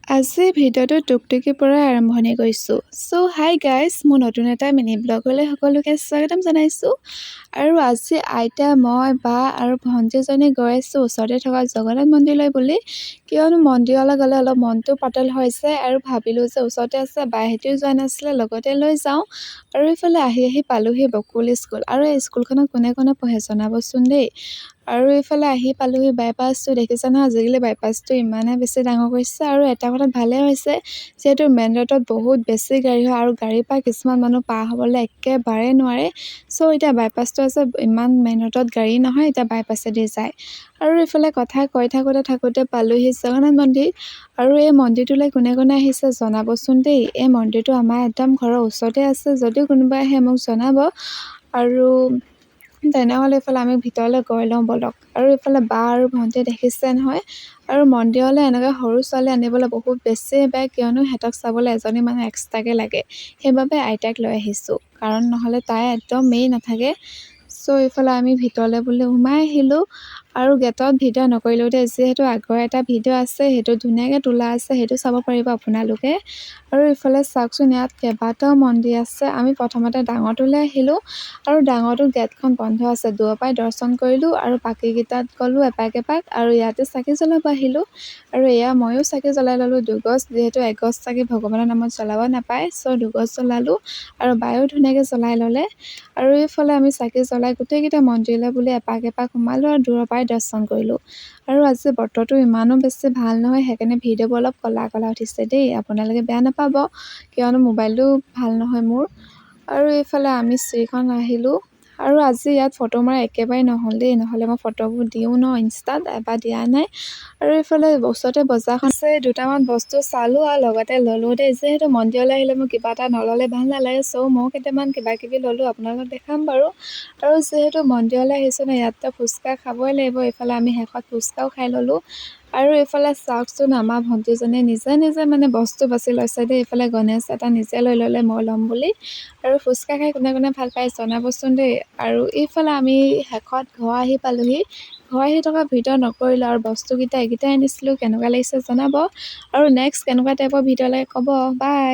আজি ভিডিঅ'টো টুকটুকিৰ পৰাই আৰম্ভণি কৰিছোঁ। হাই গাইজ, মোৰ নতুন এটা মিনি ব্লগলৈ সকলোকে স্বাগতম জনাইছোঁ। আৰু আজি আইতা, মই, বা আৰু ভণ্টিজনী গৈ আছোঁ ওচৰতে থকা জগন্নাথ মন্দিৰলৈ বুলি। কিয়নো মন্দিৰলৈ গ'লে অলপ মনটো পাতল হৈছে আৰু ভাবিলোঁ যে ওচৰতে আছে, বাইহঁতেও যোৱা নাছিলে, লগতে লৈ যাওঁ। আৰু এইফালে আহি পালোহি বকুল স্কুল। আৰু এই স্কুলখনত কোনে কোনে পঢ়ে জনাবচোন দেই। আৰু এইফালে আহি পালোহি বাইপাছটো। দেখিছে নহয়, আজিকালি বাইপাছটো ইমানে বেছি ডাঙৰ কৰিছে। আৰু এটা কথাত ভালেই হৈছে, যিহেতু মেইন ৰোডত বহুত বেছি গাড়ী হয় আৰু গাড়ীৰ পৰা কিছুমান মানুহ পাৰ হ'বলৈ একেবাৰে নোৱাৰে। এতিয়া বাইপাছটো আছে, ইমান মেইন ৰোডত গাড়ী নহয়, এতিয়া বাইপাছেদি যায়। আৰু এইফালে কথা কৈ থাকোঁতে পালোহি জগন্নাথ মন্দিৰ। আৰু এই মন্দিৰটোলৈ কোনে কোনে আহিছে জনাবচোন দেই। এই মন্দিৰটো আমাৰ একদম ঘৰৰ ওচৰতে আছে, যদি কোনোবাই আহে মোক জনাব। আৰু তেনেহ'লে এইফালে আমি ভিতৰলৈ গৈ লওঁ ব'লক। আৰু এইফালে বা আৰু ভণ্টিয়ে দেখিছে নহয়। আৰু মন্দিৰলৈ এনেকৈ সৰু ছোৱালী আনিবলৈ বহুত বেছি বেয়া, কিয়নো সিহঁতক চাবলৈ এজনী মানুহ এক্সট্ৰাকৈ লাগে। সেইবাবে আইতাক লৈ আহিছোঁ, কাৰণ নহ'লে তাই একদম নাথাকে। এইফালে আমি ভিতৰলৈ বুলি সোমাই আহিলোঁ। আৰু গেটত ভিডিঅ' নকৰিলোঁ দেই, যিহেতু আগৰ এটা ভিডিঅ' আছে, সেইটো ধুনীয়াকৈ তোলা আছে, সেইটো চাব পাৰিব আপোনালোকে। আৰু ইফালে চাওকচোন, ইয়াত কেইবাটাও মন্দিৰ আছে। আমি প্ৰথমতে ডাঙৰটোলৈ আহিলোঁ। আৰু ডাঙৰটো গেটখন বন্ধ আছে, দূৰৰ পৰাই দৰ্শন কৰিলোঁ। আৰু বাকীকেইটাত গ'লোঁ এপাক আৰু ইয়াতে চাকি জ্বলাব আহিলোঁ। আৰু এয়া ময়ো চাকি জ্বলাই ল'লোঁ দুগজ, যিহেতু এগজ চাকি ভগৱানৰ নামত জ্বলাব নাপায়। দুগজ জ্বলালোঁ। আৰু বায়ো ধুনীয়াকৈ জ্বলাই ল'লে। আৰু এইফালে আমি চাকি জ্বলাই গোটেইকেইটা মন্দিৰলৈ বুলি এপাক সোমালোঁ আৰু দূৰৰ পৰাই দৰ্শন কৰিলোঁ। আৰু আজি বতৰটো ইমানো বেছি ভাল নহয়, সেইকাৰণে ভিডিঅ'বোৰ অলপ ক'লা উঠিছে দেই, আপোনালোকে বেয়া নাপাব, কিয়নো মোবাইলটো ভাল নহয় মোৰ। আৰু এইফালে আমি শ্ৰীখন আহিলোঁ। আৰু আজি ইয়াত ফটো মৰা একেবাৰে নহ'ল দেই, নহ'লে মই ফটোবোৰ দিওঁ ন ইনষ্টাত, এবাৰ দিয়া নাই। আৰু এইফালে ওচৰতে বজাৰখন আছে, দুটামান বস্তু চালোঁ আৰু লগতে ল'লোঁ দেই। যিহেতু মন্দিৰলৈ আহিলে মোৰ কিবা এটা নল'লে ভাল নালাগে, ময়ো কেইটামান কিবাকিবি ল'লোঁ, আপোনালোকক দেখাম বাৰু। আৰু যিহেতু মন্দিৰলৈ আহিছোঁ ন, ইয়াততো ফুচকা খাবই লাগিব। এইফালে আমি শেষত ফুচকাও খাই ল'লোঁ। আৰু এইফালে চাওকচোন, আমাৰ ভণ্টিজনীয়ে নিজে মানে বস্তু বাছি লৈছে দেই। এইফালে গণেশ এটা নিজে লৈ ল'লে, মই ল'ম বুলি। আৰু ফুচকা খাই কোনে কোনে ভাল পায় জনাবচোন দেই। আৰু এইফালে আমি শেষত ঘৰ আহি পালোহি। ঘৰ আহি থকা ভিডিঅ' নকৰিলোঁ, আৰু বস্তুকেইটা এইকেইটাই আনিছিলোঁ, কেনেকুৱা লাগিছে জনাব। আৰু নেক্সট কেনেকুৱা টাইপৰ ভিডিঅ' লাগে ক'ব। বাই।